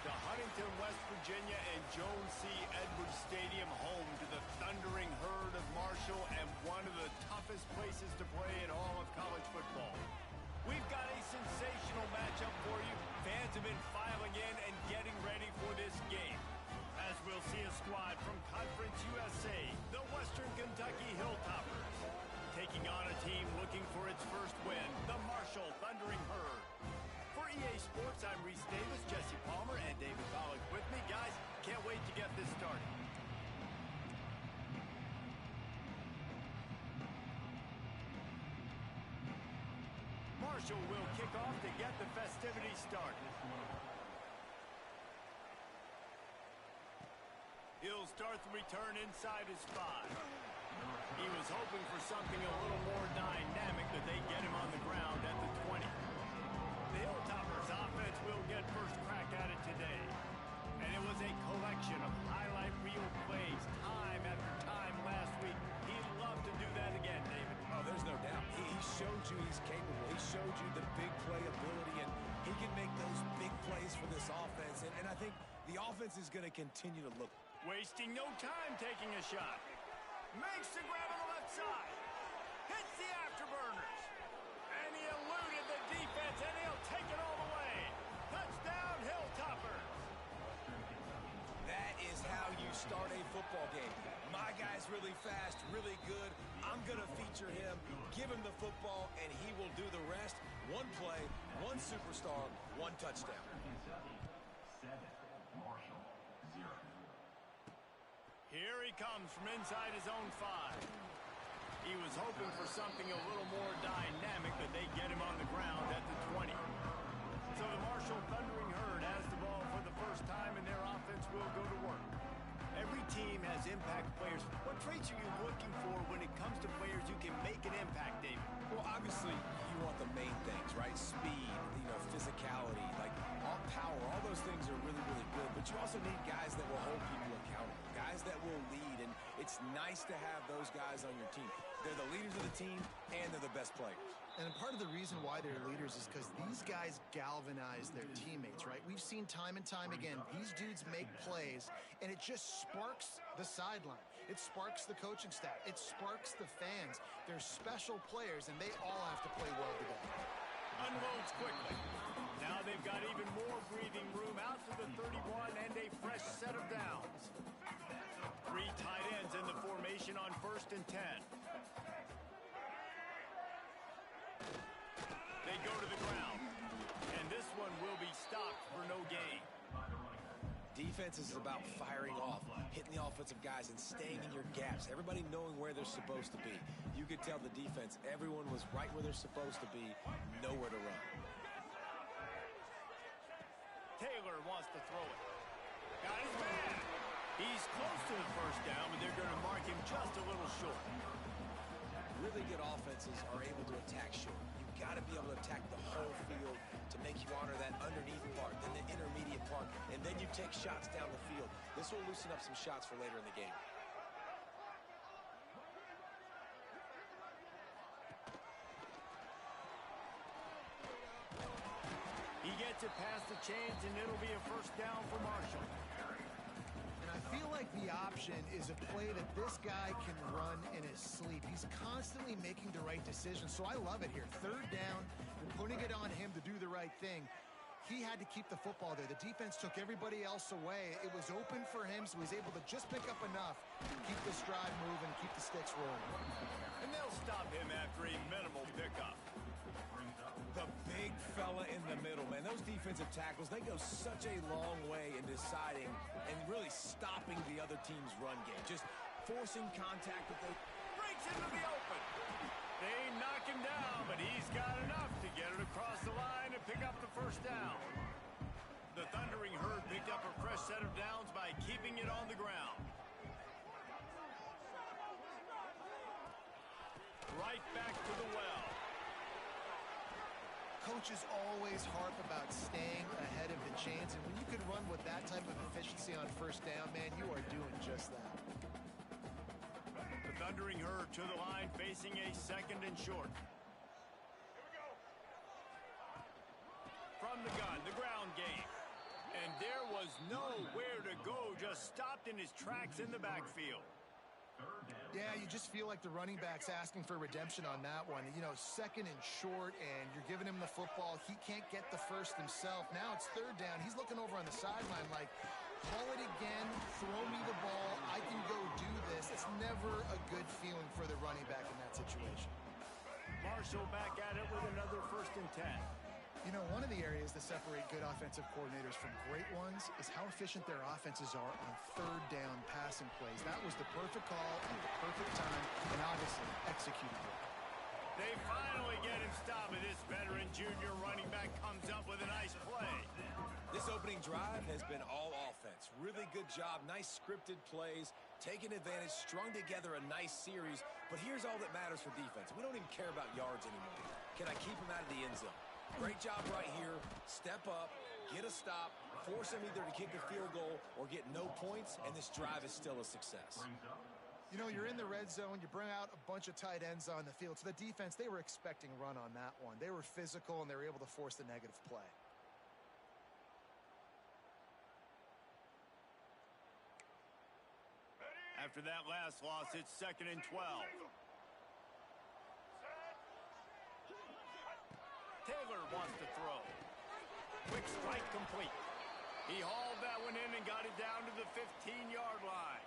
to Huntington, West Virginia and Jones C. Edwards Stadium, home to the Thundering Herd of Marshall and one of the toughest places to play in all of college football. We've got a sensational matchup for you. Fans have been filing in and getting ready for this game, as we'll see a squad from Conference USA, the Western Kentucky Hilltoppers, taking on a team looking for its first win, the Marshall Thundering Herd. For EA Sports, I'm Reese Davis, Jesse Palmer, and David Pollock with me. Guys, can't wait to get this started. Marshall will kick off to get the festivities started. He'll start the return inside his 5. He was hoping for something a little more dynamic, but they get him on the ground at the 20. The Hilltoppers offense will get first crack at it today. And it was a collection of highlight reel plays time after time last week. He'd love to do that again, David. Oh, there's no doubt. He showed you he's capable. He showed you the big play ability, and he can make those big plays for this offense. And I think the offense is going to continue to look. Wasting no time taking a shot. Makes the grab on the left side. Hits the afterburners. And he eluded the defense, and he'll take it all the way. Touchdown, Hilltoppers. That is how you start a football game. My guy's really fast, really good. I'm going to feature him, give him the football, and he will do the rest. One play, one superstar, one touchdown. 7, Marshall, 0. Here he comes from inside his own 5. He was hoping for something a little more dynamic, but they get him on the ground at the 20. So the Marshall Thundering Herd has the ball for the first time, and their offense will go to work. Every team has impact players. What traits are you looking for when it comes to players who can make an impact, David? Well, obviously, you want the main things, right? Speed, physicality, like all power, all those things are really, really good. But you also need guys that will hold people accountable, guys that will lead, and it's nice to have those guys on your team. They're the leaders of the team, and they're the best players. And part of the reason why they're leaders is because these guys galvanize their teammates, right? We've seen time and time again, these dudes make plays, and it just sparks the sideline. It sparks the coaching staff. It sparks the fans. They're special players, and they all have to play well together. Unloads quickly. Now they've got even more breathing room out to the 31 and a fresh set of downs. 3 tight ends in the formation on 1st and 10. They go to the ground, and this one will be stopped for no gain. Defense is about firing off, hitting the offensive guys, and staying in your gaps. Everybody knowing where they're supposed to be. You could tell the defense, everyone was right where they're supposed to be, nowhere to run. Taylor wants to throw it. Got his man. He's close to the first down, but they're going to mark him just a little short. Really good offenses are able to attack short. You've got to be able to attack the whole field to make you honor that underneath part, then the intermediate part, and then you take shots down the field. This will loosen up some shots for later in the game. He gets it past the chains, and it'll be a first down for Marshall. And I feel like the option is a play that this guy can run in his sleep. He's constantly making the right decision, so I love it here. 3rd down, we're putting it on him to do the right thing. He had to keep the football there. The defense took everybody else away. It was open for him, so he was able to just pick up enough to keep this drive moving, keep the sticks rolling. And they'll stop him after a minimal pickup. The big fella in the middle, man. Those defensive tackles, they go such a long way in deciding and really stopping the other team's run game. Just forcing contact with the... Breaks into the open. They knock him down, but he's got enough to get it across the line and pick up the first down. The Thundering Herd picked up a fresh set of downs by keeping it on the ground. Right back to the well. Coaches always harp about staying ahead of the chains, and when you can run with that type of efficiency on 1st down, man, you are doing just that. The Thundering Herd to the line, facing a 2nd and short. From the gun, the ground game. And there was nowhere to go, just stopped in his tracks in the backfield. Yeah, you just feel like the running back's asking for redemption on that one. You know, second and short, and you're giving him the football. He can't get the first himself. Now it's third down. He's looking over on the sideline like, call it again, throw me the ball, I can go do this. It's never a good feeling for the running back in that situation. Marshall back at it with another 1st and 10. You know, one of the areas that separate good offensive coordinators from great ones is how efficient their offenses are on third down passing plays. That was the perfect call at the perfect time, and obviously executed it. They finally get him stopped, and this veteran junior running back comes up with a nice play. This opening drive has been all offense. Really good job, nice scripted plays, taking advantage, strung together a nice series. But here's all that matters for defense. We don't even care about yards anymore. Can I keep him out of the end zone? Great job right here. Step up, get a stop, force him either to kick a field goal or get no points, and this drive is still a success. You know, you're in the red zone. You bring out a bunch of tight ends on the field. So the defense, they were expecting a run on that one. They were physical, and they were able to force the negative play. After that last loss, it's 2nd and 12. Taylor wants to throw. Quick strike complete. He hauled that one in and got it down to the 15-yard line.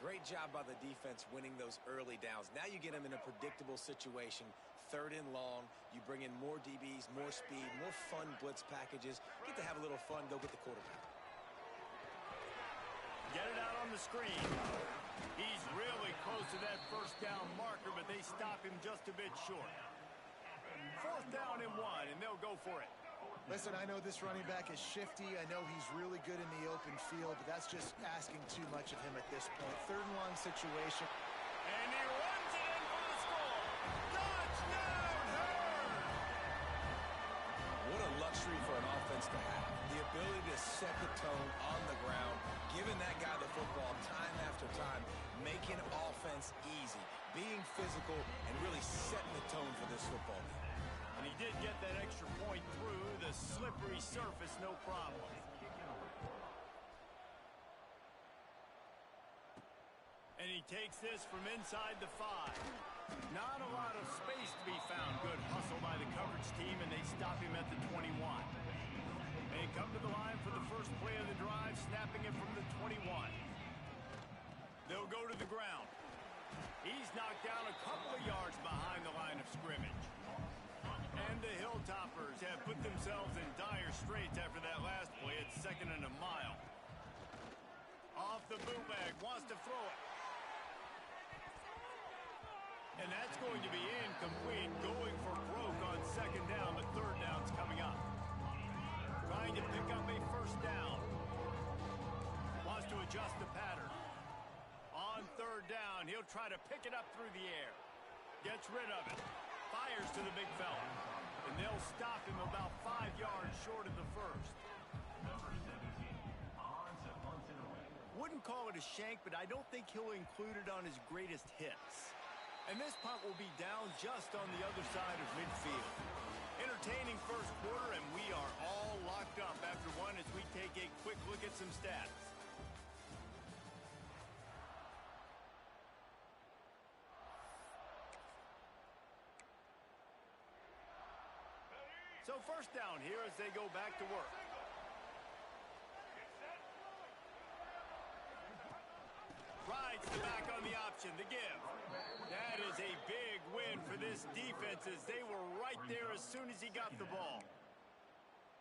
Great job by the defense winning those early downs. Now you get them in a predictable situation. 3rd and long. You bring in more DBs, more speed, more fun blitz packages. Get to have a little fun. Go get the quarterback. Get it out on the screen. He's really close to that 1st down marker, but they stop him just a bit short. 4th down and 1, and they'll go for it. Listen, I know this running back is shifty. I know he's really good in the open field, but that's just asking too much of him at this point. 3rd and long situation. And he runs it in for the score. Touchdown, Herd! What a luxury for an offense to have. The ability to set the tone on the ground, giving that guy the football time after time, making offense easy, being physical, and really setting the tone for this football game. And he did get that extra point through the slippery surface, no problem. And he takes this from inside the 5. Not a lot of space to be found. Good hustle by the coverage team, and they stop him at the 21. They come to the line for the first play of the drive, snapping it from the 21. They'll go to the ground. He's knocked down a couple of yards behind the line of scrimmage. And the Hilltoppers have put themselves in dire straits after that last play. It's 2nd and a mile. Off the bootleg, wants to throw it. And that's going to be incomplete, going for broke on 2nd down, but 3rd down's coming up. Trying to pick up a 1st down. Wants to adjust the pattern. On 3rd down, he'll try to pick it up through the air. Gets rid of it. Fires to the big fella. And they'll stop him about 5 yards short of the 1st. Wouldn't call it a shank, but I don't think he'll include it on his greatest hits. And this punt will be down just on the other side of midfield. Entertaining 1st quarter, and we are all locked up after one as we take a quick look at some stats. So 1st down here as they go back to work. Rides the back on the option, the give. That is a big win for this defense as they were right there as soon as he got the ball.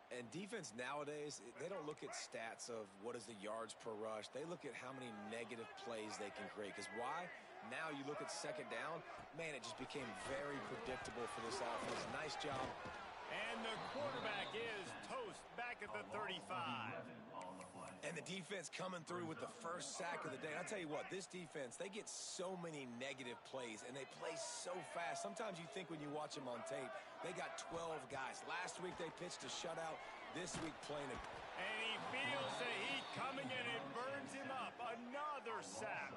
And defense nowadays, they don't look at stats of what is the yards per rush. They look at how many negative plays they can create. Because why? Now you look at 2nd down, man, it just became very predictable for this offense. Nice job. And the quarterback is toast back at the 35. And the defense coming through with the 1st sack of the day. I'll tell you what, this defense, they get so many negative plays, and they play so fast. Sometimes you think when you watch them on tape, they got 12 guys. Last week they pitched a shutout. This week playing it. And he feels the heat coming, and it burns him up. Another sack.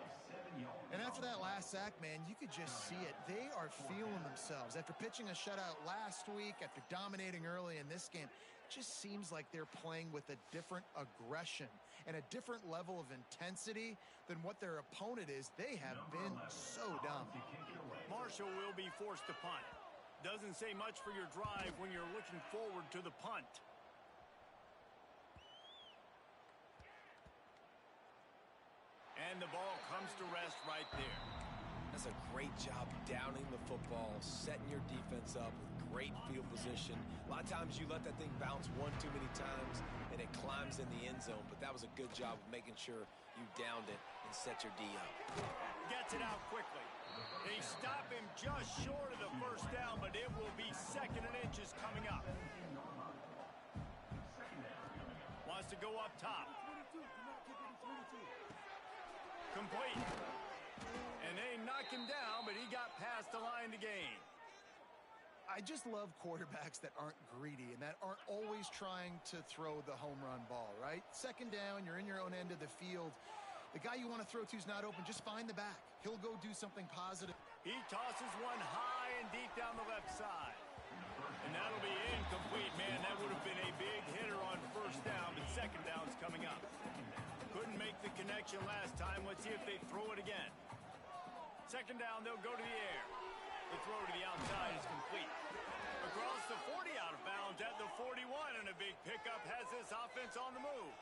And after that last sack, man, you could just see it. They are feeling themselves. After pitching a shutout last week, after dominating early in this game, just seems like they're playing with a different aggression and a different level of intensity than what their opponent is. They have been so dominant. Marshall will be forced to punt. Doesn't say much for your drive when you're looking forward to the punt. And the ball comes to rest right there. That's a great job downing the football, setting your defense up with great field position. A lot of times you let that thing bounce one too many times and it climbs in the end zone, but that was a good job of making sure you downed it and set your D up. Gets it out quickly. They stop him just short of the first down, but it will be 2nd and inches coming up. Wants to go up top. Complete. And they knock him down, but he got past the line to gain. I just love quarterbacks that aren't greedy and that aren't always trying to throw the home run ball, right? 2nd down, you're in your own end of the field. The guy you want to throw to is not open. Just find the back. He'll go do something positive. He tosses one high and deep down the left side. And that'll be incomplete, man. That would have been a big hitter on 1st down, but 2nd down's coming up. Couldn't make the connection last time. Let's see if they throw it again. 2nd down, they'll go to the air. The throw to the outside is complete. Across the 40, out of bounds at the 41, and a big pickup has this offense on the move.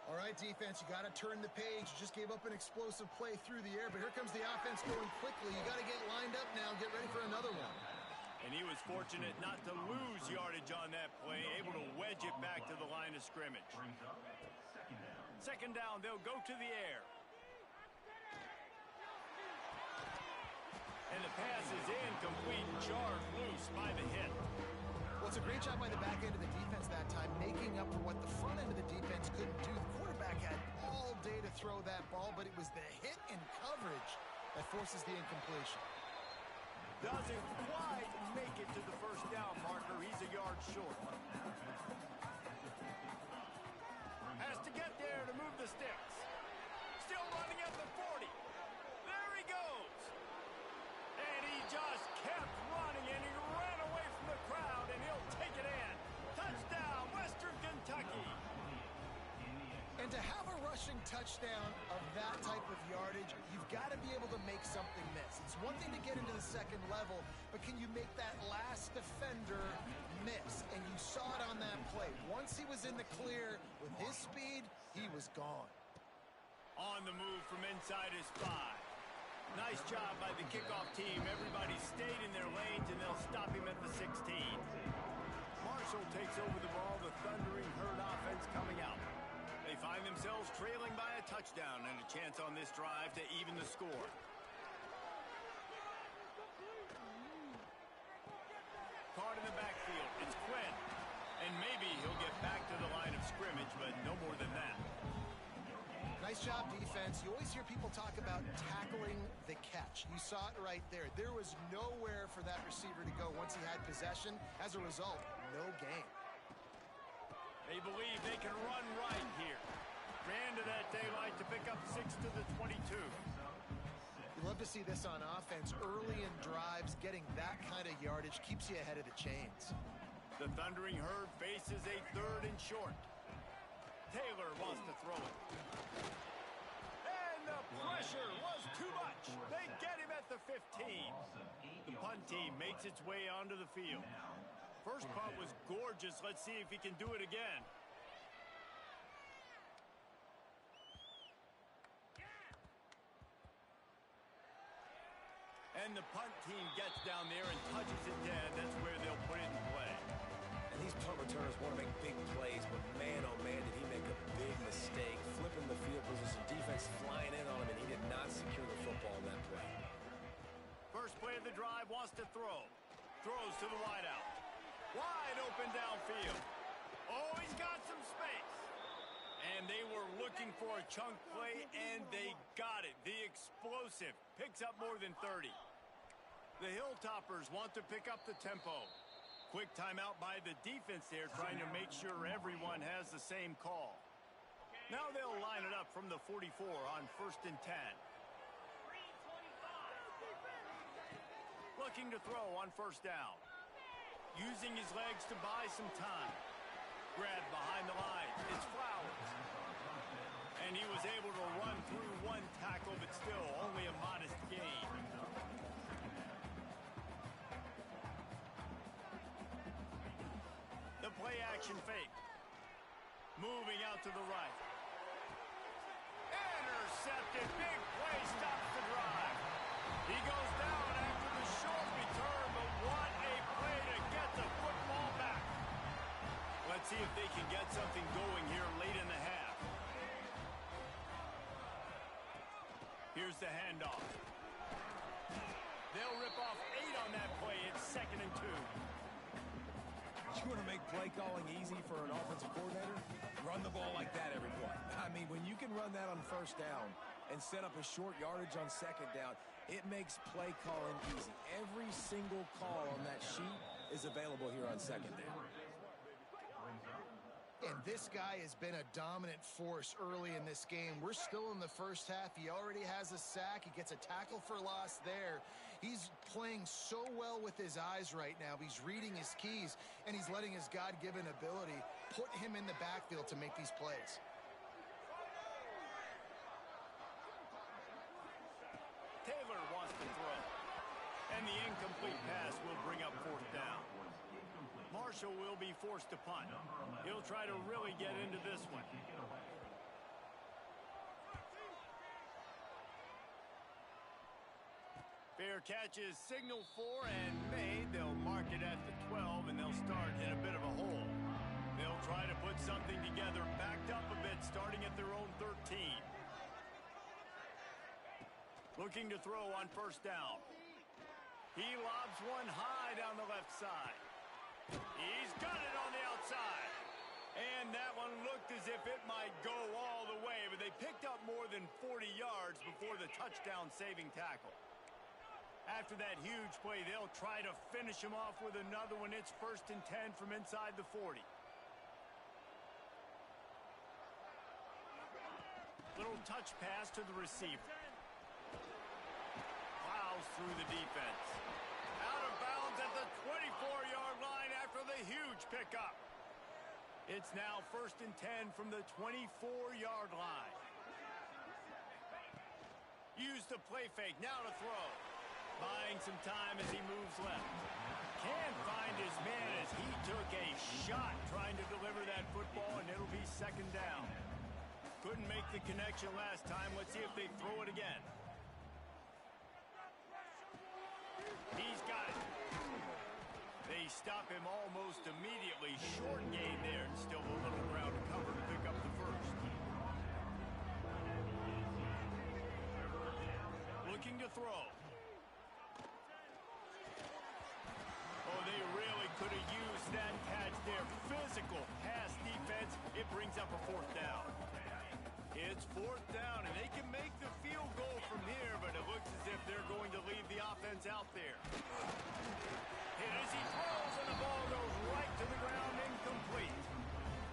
All right, defense, you got to turn the page. You just gave up an explosive play through the air, but here comes the offense going quickly. You got to get lined up now, get ready for another one. And he was fortunate not to lose yardage on that play, able to wedge it back to the line of scrimmage. 2nd down, they'll go to the air. And the pass is incomplete, jarred loose by the hit. Well, it's a great job by the back end of the defense that time, making up for what the front end of the defense couldn't do. The quarterback had all day to throw that ball, but it was the hit and coverage that forces the incompletion. Doesn't quite make it to the 1st down marker. He's a yard short. Has to get there to move the sticks. Still running at the 40. There he goes. And he just kept running, and he ran away from the crowd, and he'll take it in. Touchdown, Western Kentucky. And to have a rushing touchdown of that type of yardage, you've got to be able to make something miss. It's one thing to get into the 2nd level, but can you make that last defender miss? And you saw it on that play. Once he was in the clear with his speed, he was gone. On the move from inside his 5. Nice job by the kickoff team. Everybody stayed in their lanes, and they'll stop him at the 16. Marshall takes over the ball. The Thundering Herd offense coming out. They find themselves trailing by a touchdown and a chance on this drive to even the score. Caught in the backfield. It's Quinn. And maybe he'll get back to the line of scrimmage, but no more than that. Nice job, defense. You always hear people talk about tackling the catch. You saw it right there. There was nowhere for that receiver to go once he had possession. As a result, no gain. They believe they can run right here. Ran to that daylight to pick up 6 to the 22. You love to see this on offense. Early in drives, getting that kind of yardage keeps you ahead of the chains. The Thundering Herd faces a 3rd and short. Taylor wants to throw it. And the pressure was too much. They get him at the 15. The punt team makes its way onto the field. First punt was gorgeous. Let's see if he can do it again. And the punt team gets down there and touches it dead. That's where they'll put it in play. And these punt returners want to make big plays, but man, oh man, did he make a big mistake. Flipping the field position, defense flying in on him, and he did not secure the football in that play. First play of the drive, wants to throw. Throws to the wideout. Wide open downfield. Oh, he's got some space. And they were looking for a chunk play, and they got it. The explosive picks up more than 30. The Hilltoppers want to pick up the tempo. Quick timeout by the defense there, trying to make sure everyone has the same call. Now they'll line it up from the 44 on 1st and 10. Looking to throw on 1st down. using his legs to buy some time. Grabbed behind the line. It's Flowers. And he was able to run through one tackle, but still only a modest gain. The play action fake. Moving out to the right. Intercepted. Big play stops the drive. He goes down after the short return, but what a play to get the football back. Let's see if they can get something going here late in the half. Here's the handoff. They'll rip off 8 on that play. It's 2nd and 2. You want to make play calling easy for an offensive coordinator? Run the ball like that every play. I mean, when you can run that on first down and set up a short yardage on second down, it makes play calling easy. Every single call on that sheet is available here on second down. And this guy has been a dominant force early in this game. We're still in the first half. He already has a sack. He gets a tackle for loss there. He's playing so well with his eyes right now. He's reading his keys, and he's letting his God-given ability put him in the backfield to make these plays. Taylor wants to throw. And the incomplete pass will bring up 4th down. Marshall will be forced to punt. He'll try to really get into this one. Fair catch is signaled for and made. They'll mark it at the 12, and they'll start in a bit of a hole. They'll try to put something together, backed up a bit, starting at their own 13. Looking to throw on 1st down. He lobs one high down the left side. He's got it on the outside. And that one looked as if it might go all the way, but they picked up more than 40 yards before the touchdown-saving tackle. After that huge play, they'll try to finish him off with another one. It's 1st and 10 from inside the 40. Little touch pass to the receiver. Plows through the defense. Out of bounds at the 24-yard line after the huge pickup. It's now 1st and 10 from the 24-yard line. Use the play fake. Now to throw. Buying some time as he moves left. Can't find his man as he took a shot trying to deliver that football, and it'll be 2nd down. Couldn't make the connection last time. Let's see if they throw it again. He's got it. They stop him almost immediately. Short gain there. Still a little ground to cover to pick up the 1st. Looking to throw. Oh, they really could have used that catch there. Physical pass defense. It brings up a 4th down. It's 4th down, and they can make the field goal from here, but it looks as if they're going to leave the offense out there. Hit as he throws, and the ball goes right to the ground, incomplete.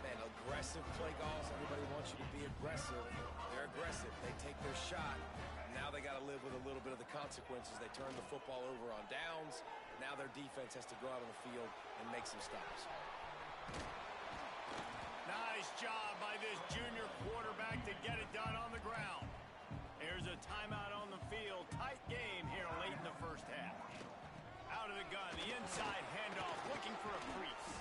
Man, aggressive play calls. Everybody wants you to be aggressive. They're aggressive. They take their shot. Now they got to live with a little bit of the consequences. They turn the football over on downs. Now their defense has to go out on the field and make some stops. Nice job by this junior quarterback to get it done on the ground. There's a timeout on the field. Tight game here late in the first half. Out of the gun, the inside handoff, looking for a crease.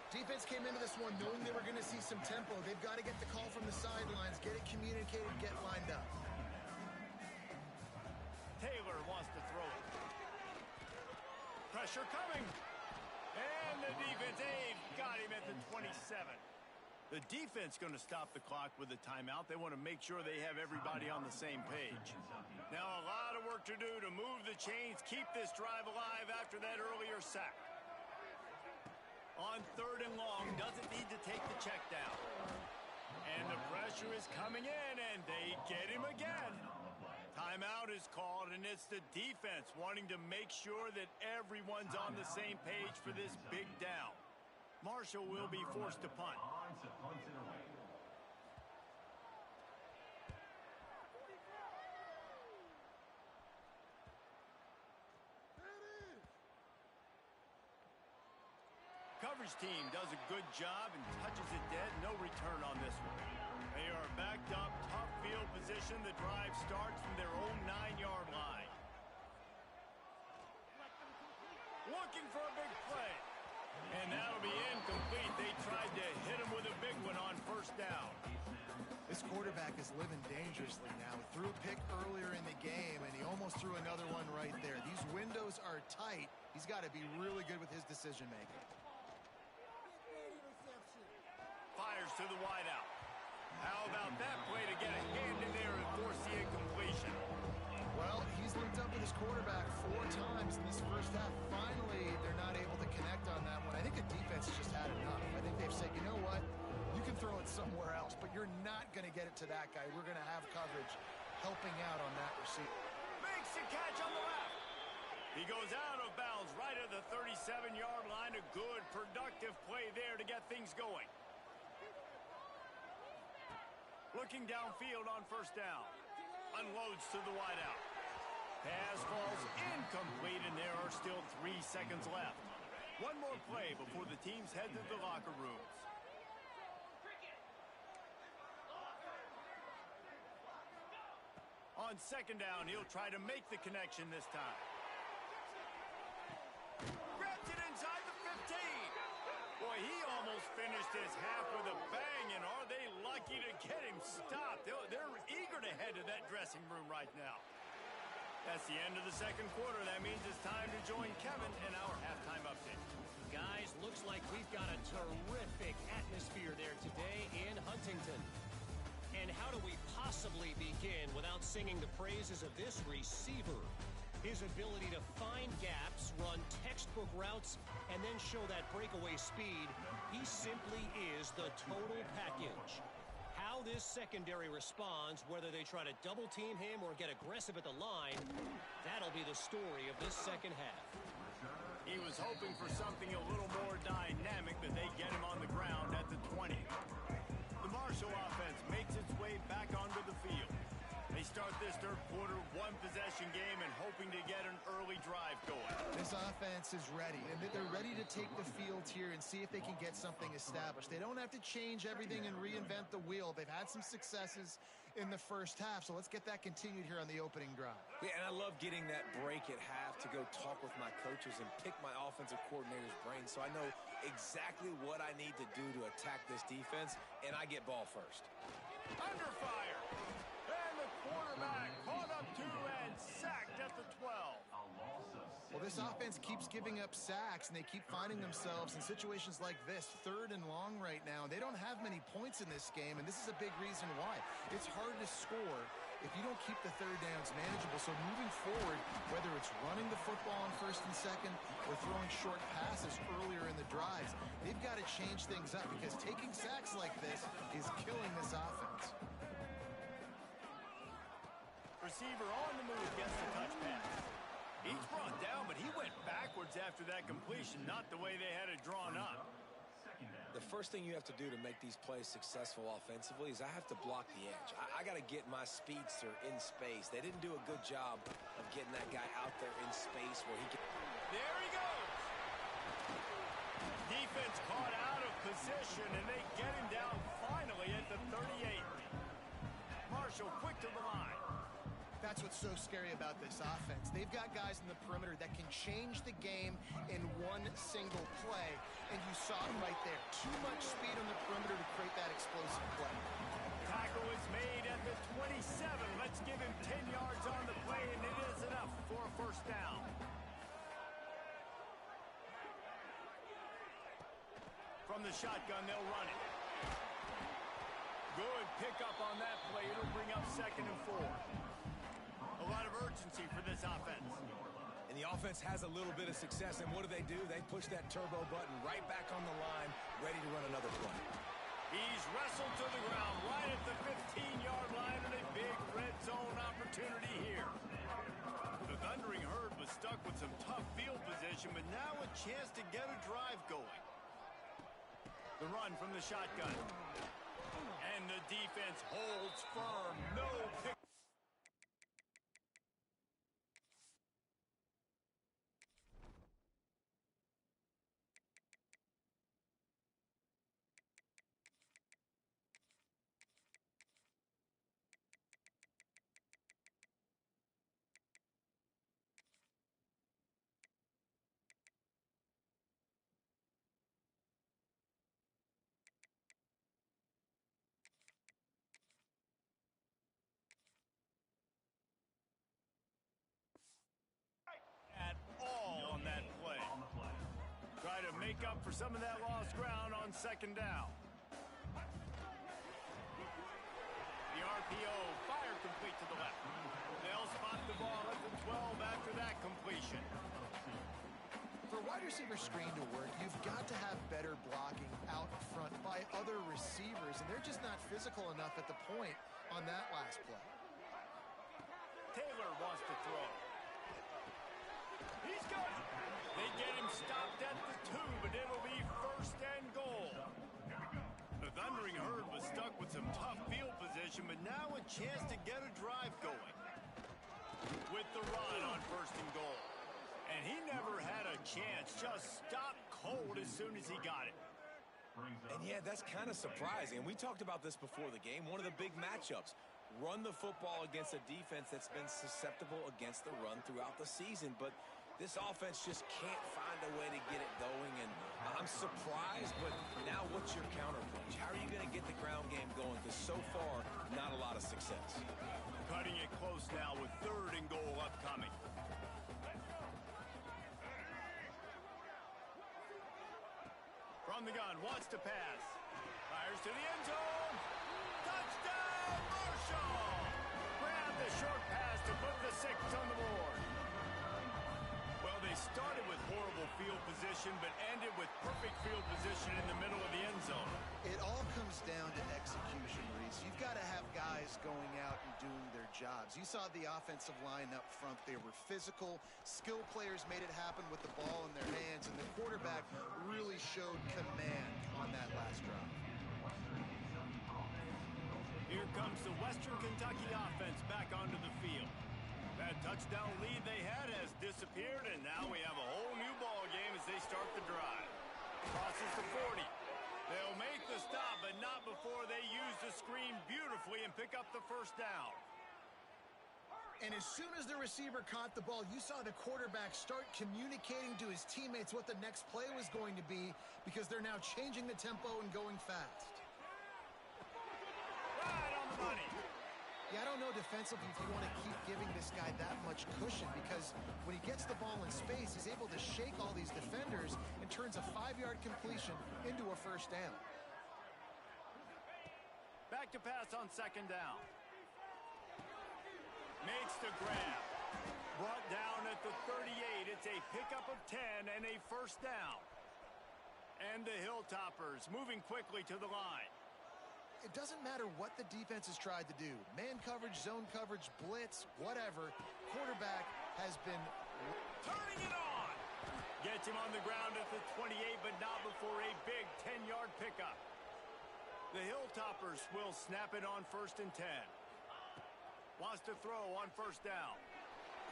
Defense came into this one knowing they were going to see some tempo. They've got to get the call from the sidelines, get it communicated, get lined up. Taylor wants to throw it. Pressure coming. And the defense, got him at the 27. The defense going to stop the clock with a timeout. They want to make sure they have everybody on the same page. Now a lot of work to do to move the chains, keep this drive alive after that earlier sack. On 3rd and long, doesn't need to take the check down. And the pressure is coming in, and they get him again. Timeout is called, and it's the defense wanting to make sure that everyone's on the same page for this big down. Marshall will be forced to punt. coverage team does a good job and touches it dead. No return on this one. They are backed up, tough field position. The drive starts from their own 9-yard line. Looking for a big play. And that'll be incomplete. They tried to hit him with a big one on first down. This quarterback is living dangerously now. He threw a pick earlier in the game, and he almost threw another one right there. These windows are tight. He's got to be really good with his decision-making. Fires to the wideout. How about that play to get a hand in there and force the incompletion? Well, he's linked up with his quarterback 4 times in this first half. Finally, they're not able to connect on that one. I think the defense has just had enough. I think they've said, you know what? You can throw it somewhere else, but you're not going to get it to that guy. We're going to have coverage helping out on that receiver. Makes the catch on the left. He goes out of bounds right at the 37-yard line. A good, productive play there to get things going. Looking downfield on first down. Unloads to the wideout. Pass falls incomplete, and there are still 3 seconds left. One more play before the teams head to the locker rooms. On second down, he'll try to make the connection this time. Grabs it inside the 15. Boy, he almost finished his half with a bang, and are they lucky to get him stopped? They're eager to head to that dressing room right now. That's the end of the second quarter. That means it's time to join Kevin in our halftime update. Guys, looks like we've got a terrific atmosphere there today in Huntington. And how do we possibly begin without singing the praises of this receiver? His ability to find gaps, run textbook routes, and then show that breakaway speed, he simply is the total package. How this secondary responds, whether they try to double team him or get aggressive at the line, that'll be the story of this second half. He was hoping for something a little more dynamic, but they get him on the ground at the 20. The Marshall offense makes its way back onto the field. They start this third quarter one-possession game and hoping to get an early drive going. This offense is ready, and they're ready to take the field here and see if they can get something established. They don't have to change everything and reinvent the wheel. They've had some successes in the first half, so let's get that continued here on the opening drive. Yeah, and I love getting that break at half to go talk with my coaches and pick my offensive coordinator's brain so I know exactly what I need to do to attack this defense, and I get ball first. Under fire. And the quarterback caught up to and sacked at the 12. Well, this offense keeps giving up sacks, and they keep finding themselves in situations like this, 3rd and long right now. They don't have many points in this game, and this is a big reason why. It's hard to score if you don't keep the third downs manageable. So moving forward, whether it's running the football on 1st and 2nd or throwing short passes earlier in the drives, they've got to change things up because taking sacks like this is killing this offense. Receiver on the move gets the touch pass. He's brought down, but he went backwards after that completion, not the way they had it drawn up. The first thing you have to do to make these plays successful offensively is I have to block the edge. I got to get my speedster in space. They didn't do a good job of getting that guy out there in space where he can... There he goes! Defense caught out of position, and they get him down finally at the 38. Marshall quick to the line. That's what's so scary about this offense. They've got guys in the perimeter that can change the game in one single play, and you saw it right there. Too much speed on the perimeter to create that explosive play. Tackle is made at the 27. Let's give him 10 yards on the play, and it is enough for a first down. From the shotgun, they'll run it. Good pickup on that play. It'll bring up 2nd and 4. A lot of urgency for this offense. And the offense has a little bit of success, and what do? They push that turbo button right back on the line, ready to run another play. He's wrestled to the ground right at the 15-yard line, and a big red zone opportunity here. The Thundering Herd was stuck with some tough field position, but now a chance to get a drive going. The run from the shotgun. And the defense holds firm. No pick. make up for some of that lost ground on second down. The RPO, fire complete to the left. They'll spot the ball at the 12 after that completion. For a wide receiver screen to work, you've got to have better blocking out front by other receivers, and they're just not physical enough at the point on that last play. Taylor wants to throw. He's got it. They get him stopped at the 2, but it'll be first and goal. The Thundering Herd was stuck with some tough field position, but now a chance to get a drive going. With the run on first and goal. And he never had a chance, just stopped cold as soon as he got it. And yeah, that's kind of surprising. And we talked about this before the game. One of the big matchups. Run the football against a defense that's been susceptible against the run throughout the season. But this offense just can't find a way to get it going. And I'm surprised, but now what's your counterpunch? How are you going to get the ground game going? Because so far, not a lot of success. Cutting it close now with third and goal upcoming. From the gun, wants to pass. Fires to the end zone. Touchdown, Marshall! Grab the short pass to put the 6 on the board. Well, they started with horrible field position, but ended with perfect field position in the middle of the end zone. It all comes down to execution, Reese. You've got to have guys going out and doing their jobs. You saw the offensive line up front. They were physical. Skill players made it happen with the ball in their hands, and the quarterback really showed command on that last drive. Here comes the Western Kentucky offense back onto the field. That touchdown lead they had has disappeared, and now we have a whole new ball game as they start the drive. Crosses the 40. They'll make the stop, but not before they use the screen beautifully and pick up the first down. And as soon as the receiver caught the ball, you saw the quarterback start communicating to his teammates what the next play was going to be, because they're now changing the tempo and going fast. Right on the money. Yeah, I don't know defensively if you want to keep giving this guy that much cushion, because when he gets the ball in space, he's able to shake all these defenders and turns a 5-yard completion into a first down. Back to pass on second down. Makes the grab. Brought down at the 38. It's a pickup of 10 and a first down. And the Hilltoppers moving quickly to the line. It doesn't matter what the defense has tried to do. Man coverage, zone coverage, blitz, whatever. Quarterback has been turning it on. Gets him on the ground at the 28, but not before a big 10-yard pickup. The Hilltoppers will snap it on first and 10. Wants to throw on first down.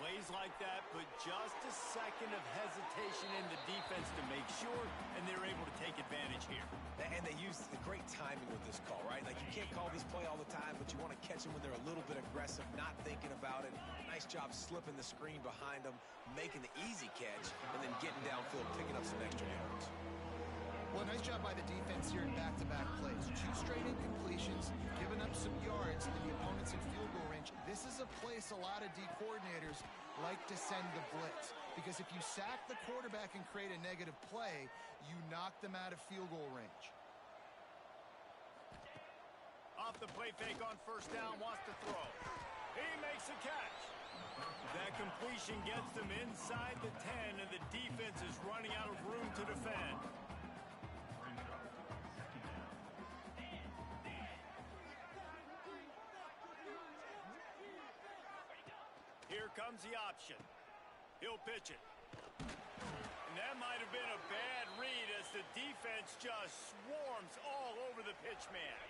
Plays like that put just a second of hesitation in the defense to make sure, and they're able to take advantage here. And they used the great timing with this call, right? Like, you can't call this play all the time, but you want to catch them when they're a little bit aggressive, not thinking about it. Nice job slipping the screen behind them, making the easy catch, and then getting downfield, picking up some extra yards. Well, nice job by the defense here in back-to-back plays. 2 straight incompletions, giving up some yards to the opponents in field goal range. This is a place a lot of D coordinators like to send the blitz, because if you sack the quarterback and create a negative play, you knock them out of field goal range. Off the play fake on first down, wants to throw. He makes a catch. That completion gets them inside the 10, and the defense is running out of room to defend. Here comes the option. He'll pitch it. And that might have been a bad read as the defense just swarms all over the pitch man.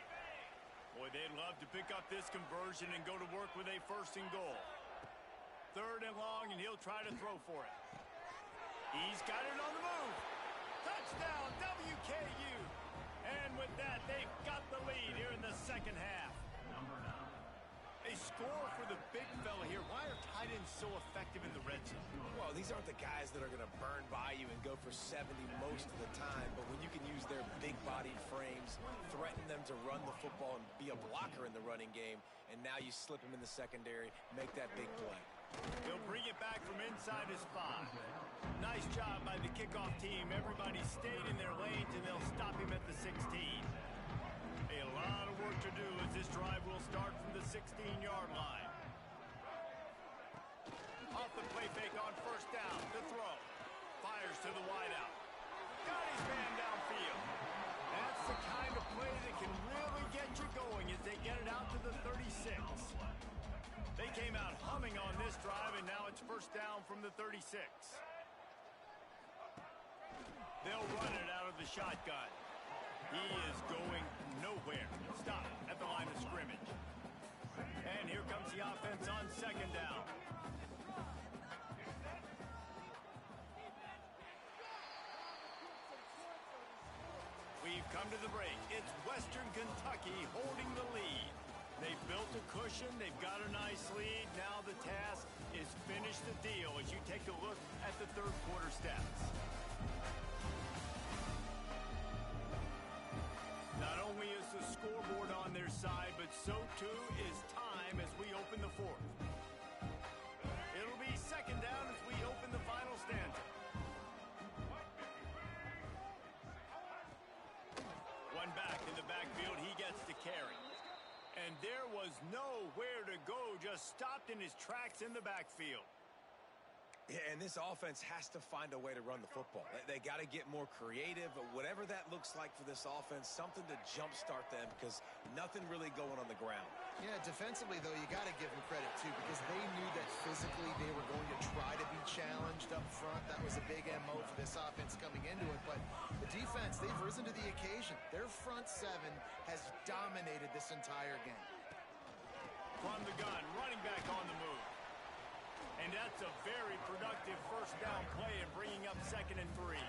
Boy, they'd love to pick up this conversion and go to work with a first and goal. Third and long, and he'll try to throw for it. He's got it on the move. Touchdown, WKU. And with that, they've got the lead here in the second half. A score for the big fella here. Why are tight ends so effective in the red zone? Well, these aren't the guys that are going to burn by you and go for 70 most of the time, but when you can use their big-bodied frames, threaten them to run the football and be a blocker in the running game, and now you slip them in the secondary, make that big play. He'll bring it back from inside his 5. Nice job by the kickoff team. Everybody stayed in their lanes, and they'll stop him at the 16. A lot of work to do as this drive will start from the 16-yard line. Off the play fake on first down. The throw. Fires to the wideout. Got his man downfield. That's the kind of play that can really get you going as they get it out to the 36. They came out humming on this drive, and now it's first down from the 36. They'll run it out of the shotgun. He is going nowhere. Stop at the line of scrimmage. And here comes the offense on second down. We've come to the break. It's Western Kentucky holding the lead. They've built a cushion. They've got a nice lead. Now the task is finish the deal as you take a look at the third quarter stats. Not only is the scoreboard on their side, but so too is time as we open the fourth. It'll be second down as we open the final stanza. One back in the backfield, he gets the carry. And there was nowhere to go, just stopped in his tracks in the backfield. Yeah, and this offense has to find a way to run the football. They got to get more creative, whatever that looks like for this offense, something to jumpstart them because nothing really going on the ground. Yeah, defensively, though, you got to give them credit, too, because they knew that physically they were going to try to be challenged up front. That was a big MO for this offense coming into it. But the defense, they've risen to the occasion. Their front seven has dominated this entire game. From the gun, running back on the move. And that's a very productive first down play and bringing up 2nd and 3.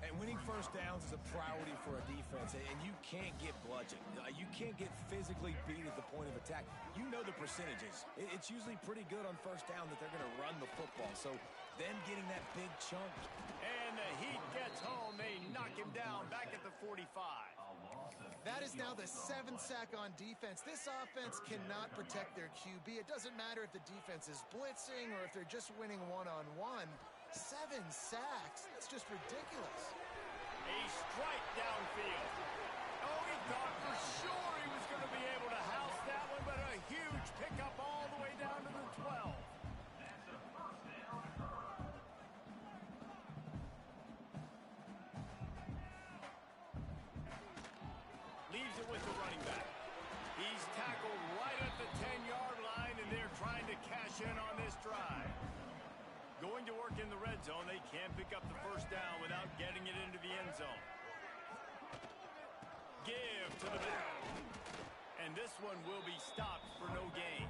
And winning first downs is a priority for a defense, and you can't get bludgeoned. You can't get physically beat at the point of attack. You know the percentages. It's usually pretty good on first down that they're going to run the football. So them getting that big chunk. And the Heat gets home. They knock him down back at the 45. That is now the 7th sack on defense. This offense cannot protect their QB. It doesn't matter if the defense is blitzing or if they're just winning one-on-one. 7 sacks. That's just ridiculous. A strike downfield. Oh, he thought for sure he was going to be able to house that one, but a huge pickup all the way down to the 12. Leaves it with the running back. He's tackled right at the 10-yard line, and they're trying to cash in on this drive. Going to work in the red zone, they can't pick up the first down without getting it into the end zone. Give to the back. And this one will be stopped for no gain.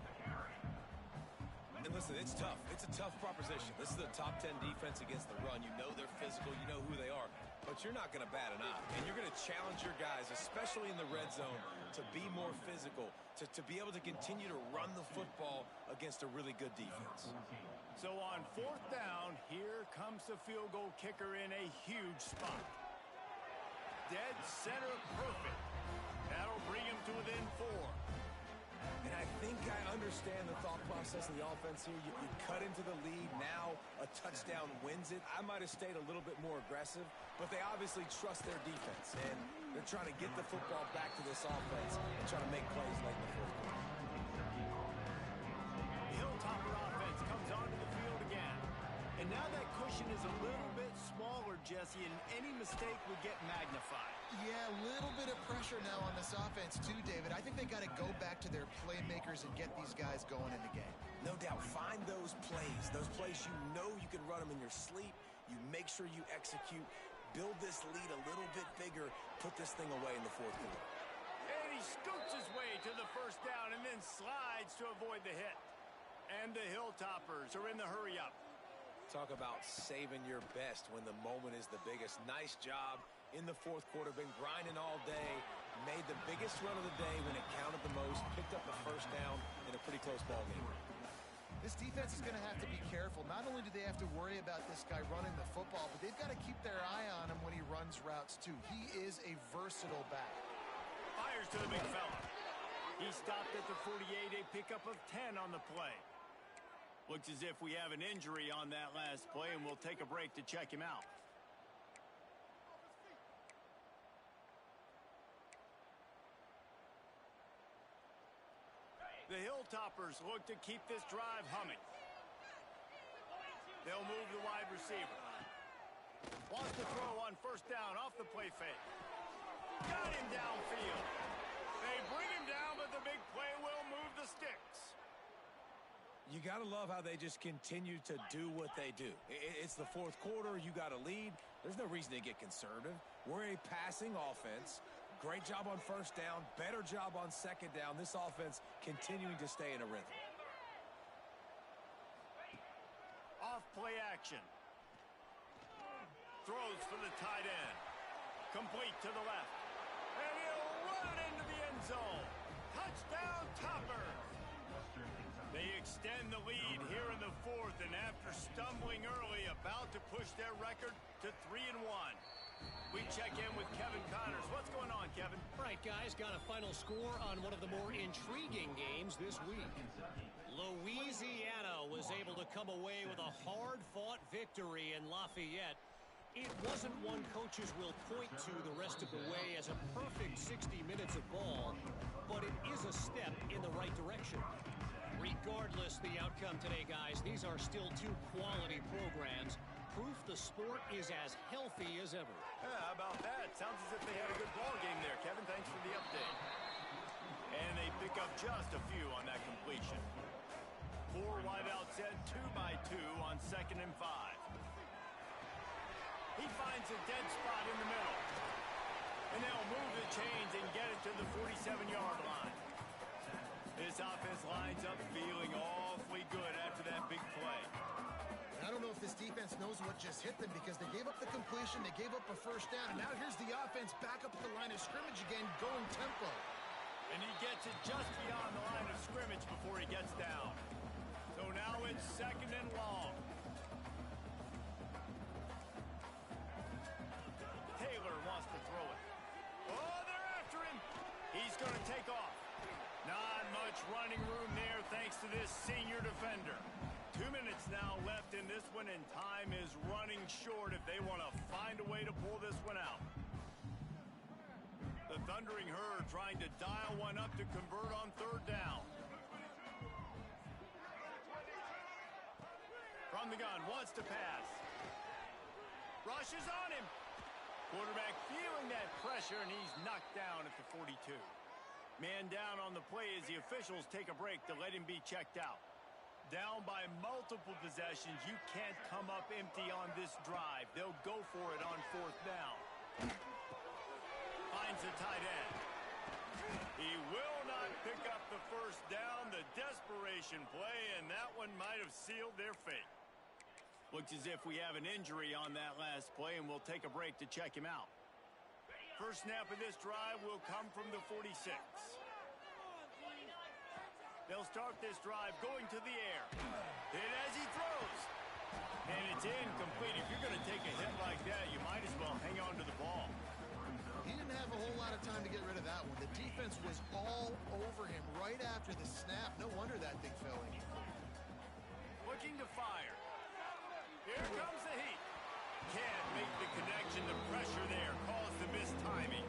And listen, it's tough. It's a tough proposition. This is the top 10 defense against the run. You know they're physical. You know who they are. But you're not going to bat an eye. And you're going to challenge your guys, especially in the red zone, to be more physical, to be able to continue to run the football against a really good defense. So on 4th down, here comes the field goal kicker in a huge spot. Dead center perfect. That'll bring him to within 4. And I think I understand the thought process of the offense here. You cut into the lead. Now a touchdown wins it. I might have stayed a little bit more aggressive, but they obviously trust their defense, and they're trying to get the football back to this offense and try to make plays late in the fourth quarter. The Hilltopper offense comes onto the field again. And now that cushion is a little bit smaller, Jesse, and any mistake would get magnified. Yeah, a little bit of pressure now on this offense too, David. I think they got to go back to their playmakers and get these guys going in the game. No doubt. Find those plays you know you can run them in your sleep. You make sure you execute. Build this lead a little bit bigger. Put this thing away in the fourth quarter. And he scoots his way to the first down and then slides to avoid the hit. And the Hilltoppers are in the hurry-up. Talk about saving your best when the moment is the biggest. Nice job in the fourth quarter. Been grinding all day. Made the biggest run of the day when it counted the most. Picked up the first down in a pretty close ball game. This defense is going to have to be careful. Not only do they have to worry about this guy running the football, but they've got to keep their eye on him when he runs routes too. He is a versatile back. Fires to the big fella. He stopped at the 48, a pickup of 10 on the play. Looks as if we have an injury on that last play, and we'll take a break to check him out. The Hilltoppers look to keep this drive humming. They'll move the wide receiver. Wants to throw on first down off the play fake. Got him downfield. They bring him down, but the big play will move the sticks. You got to love how they just continue to do what they do. It's the fourth quarter. You got a lead. There's no reason to get conservative. We're a passing offense. Great job on first down. Better job on second down. This offense continuing to stay in a rhythm. Off play action. Throws for the tight end. Complete to the left. And he'll run it into the end zone. Touchdown, Toppers. They extend the lead here in the fourth, and after stumbling early, about to push their record to 3-1. We check in with Kevin Connors. What's going on, Kevin? All right, guys, got a final score on one of the more intriguing games this week. Louisiana was able to come away with a hard-fought victory in Lafayette. It wasn't one coaches will point to the rest of the way as a perfect 60 minutes of ball, but it is a step in the right direction. Regardless the outcome today, guys, these are still two quality programs. Proof the sport is as healthy as ever. Yeah, how about that? Sounds as if they had a good ball game there, Kevin. Thanks for the update. And they pick up just a few on that completion. 4 wideouts set, 2 by 2 on 2nd and 5. He finds a dead spot in the middle. And they'll move the chains and get it to the 47-yard line. This offense lines up feeling awfully good after that big play. I don't know if this defense knows what just hit them because they gave up the completion, they gave up a first down, and now here's the offense back up at the line of scrimmage again, going tempo. And he gets it just beyond the line of scrimmage before he gets down. So now it's 2nd and long. Taylor wants to throw it. Oh, they're after him. He's going to take off. Not much running room there thanks to this senior defender. 2 minutes now left in this one, and time is running short if they want to find a way to pull this one out. The Thundering Herd trying to dial one up to convert on 3rd down. From the gun, wants to pass. Rushes on him. Quarterback feeling that pressure, and he's knocked down at the 42. Man down on the play as the officials take a break to let him be checked out. Down by multiple possessions, you can't come up empty on this drive. They'll go for it on 4th down. Finds the tight end. He will not pick up the first down. The desperation play, and that one might have sealed their fate. Looks as if we have an injury on that last play, and we'll take a break to check him out. First snap of this drive will come from the 46. They'll start this drive going to the air. Hit as he throws. And it's incomplete. If you're going to take a hit like that, you might as well hang on to the ball. He didn't have a whole lot of time to get rid of that one. The defense was all over him right after the snap. No wonder that thing fell in. Looking to fire. Here comes the heat. Can't make the connection. The pressure there caused the missed timing.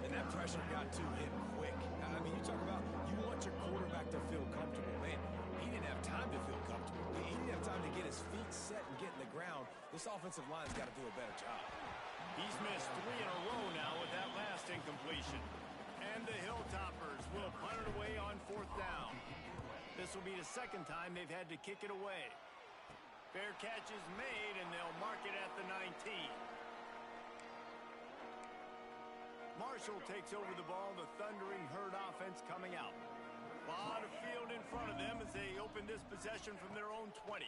And that pressure got to him quick. I mean, you talk about you want your quarterback to feel comfortable. Man, he didn't have time to feel comfortable. He didn't have time to get his feet set and get in the ground. This offensive line's got to do a better job. He's missed 3 in a row now with that last incompletion. And the Hilltoppers will punt it away on 4th down. This will be the 2nd time they've had to kick it away. Fair catch is made, and they'll mark it at the 19. Marshall takes over the ball. The Thundering Herd offense coming out. A lot of field in front of them as they open this possession from their own 20.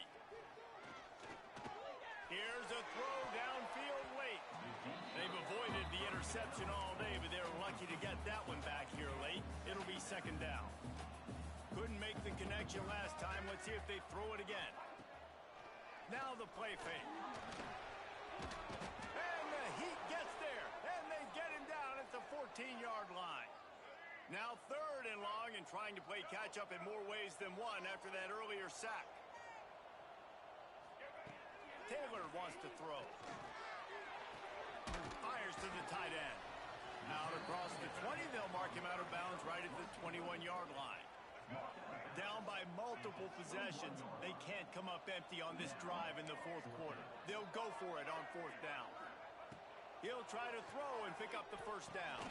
Here's a throw downfield late. They've avoided the interception all day, but they're lucky to get that one back here late. It'll be 2nd down. Couldn't make the connection last time. Let's see if they throw it again. Now the play fake. And the Heat gets there. And they get him down at the 14-yard line. Now 3rd and long and trying to play catch-up in more ways than one after that earlier sack. Taylor wants to throw. Fires to the tight end. Out across the 20, they'll mark him out of bounds right at the 21-yard line. Down by multiple possessions, they can't come up empty on this drive in the fourth quarter. They'll go for it on fourth down. He'll try to throw and pick up the first down.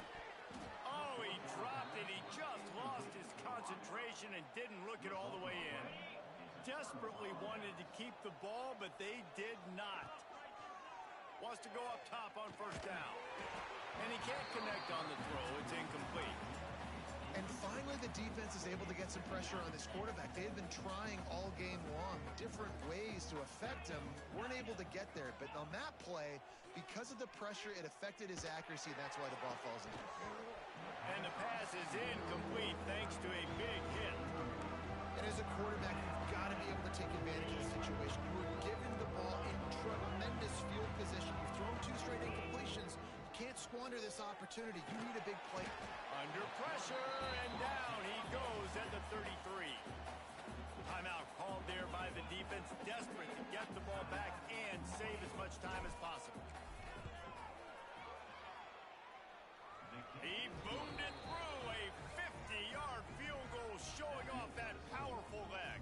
Oh, he dropped it. He just lost his concentration and didn't look it all the way in. Desperately wanted to keep the ball, but they did not. Wants to go up top on first down. And he can't connect on the throw. It's incomplete. And finally, the defense is able to get some pressure on this quarterback. They've been trying all game long, different ways to affect him. Weren't able to get there. But on that play, because of the pressure, it affected his accuracy. That's why the ball falls in. And the pass is incomplete thanks to a big hit. And as a quarterback, you've got to be able to take advantage of the situation. You were given the ball in tremendous field position. You've thrown 2 straight incompletions. You can't squander this opportunity. You need a big play. Under pressure, and down he goes at the 33. Timeout called there by the defense, desperate to get the ball back and save as much time as possible. He boomed it through a 50-yard field goal, showing off that powerful leg.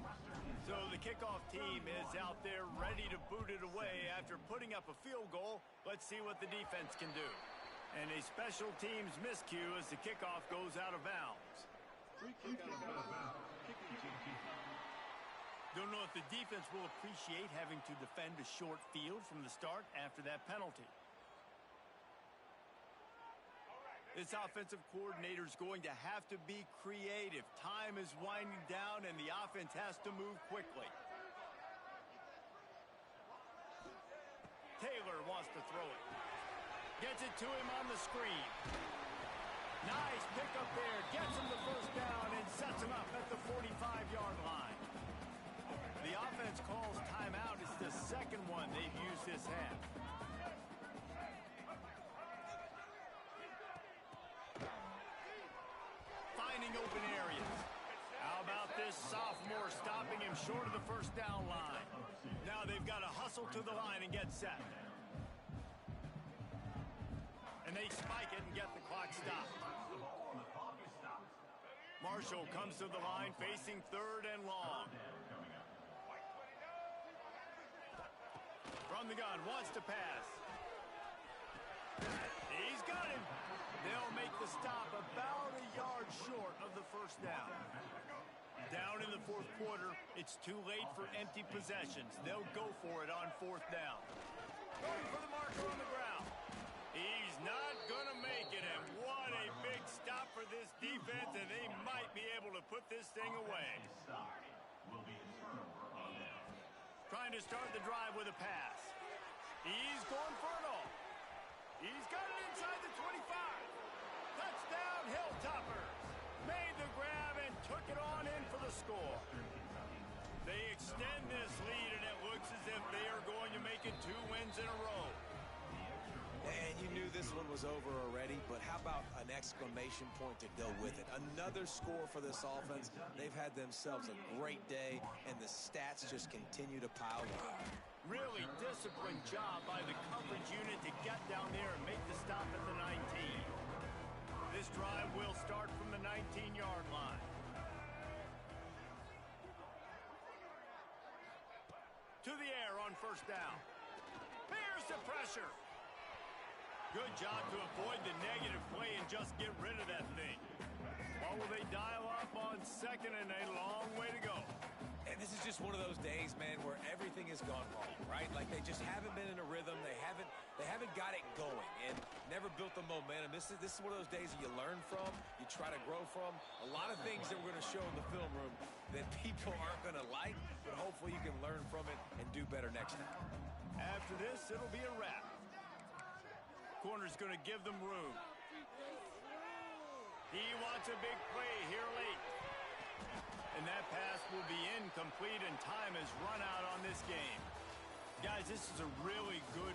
So the kickoff team is out there ready to boot it away after putting up a field goal. Let's see what the defense can do. And a special teams miscue as the kickoff goes out of bounds. Don't know if the defense will appreciate having to defend a short field from the start after that penalty. This offensive coordinator is going to have to be creative. Time is winding down, and the offense has to move quickly. Taylor wants to throw it. Gets it to him on the screen. Nice pickup there. Gets him the first down and sets him up at the 45-yard line. The offense calls timeout. It's the second one they've used this half. Finding open areas. How about this sophomore stopping him short of the first down line? Now they've got to hustle to the line and get set. And they spike it and get the clock stopped. Marshall comes to the line facing third and long. From the gun, wants to pass. He's got him. They'll make the stop about a yard short of the first down. Down in the fourth quarter, it's too late for empty possessions. They'll go for it on fourth down. Going for the marker on the ground. He's not going to make it, and what a big stop for this defense, and they might be able to put this thing away. Trying to start the drive with a pass. He's going for it all. He's got it inside the 25. Touchdown, Hilltoppers. Made the grab and took it on in for the score. They extend this lead, and it looks as if they are going to make it 2 wins in a row. And you knew this one was over already, but how about an exclamation point to go with it? Another score for this offense. They've had themselves a great day, and the stats just continue to pile up. Really disciplined job by the coverage unit to get down there and make the stop at the 19. This drive will start from the 19-yard line. To the air on first down. Here's the pressure. Good job to avoid the negative play and just get rid of that thing. Or will they dial up on second, and a long way to go. And this is just one of those days, man, where everything has gone wrong, right? Like they just haven't been in a rhythm. They haven't got it going and never built the momentum. This is one of those days that you learn from, you try to grow from. A lot of things that we're going to show in the film room that people aren't going to like, but hopefully you can learn from it and do better next time. After this, it'll be a wrap. Corner's going to give them room. He wants a big play here late. And that pass will be incomplete, and time has run out on this game. Guys, this is a really good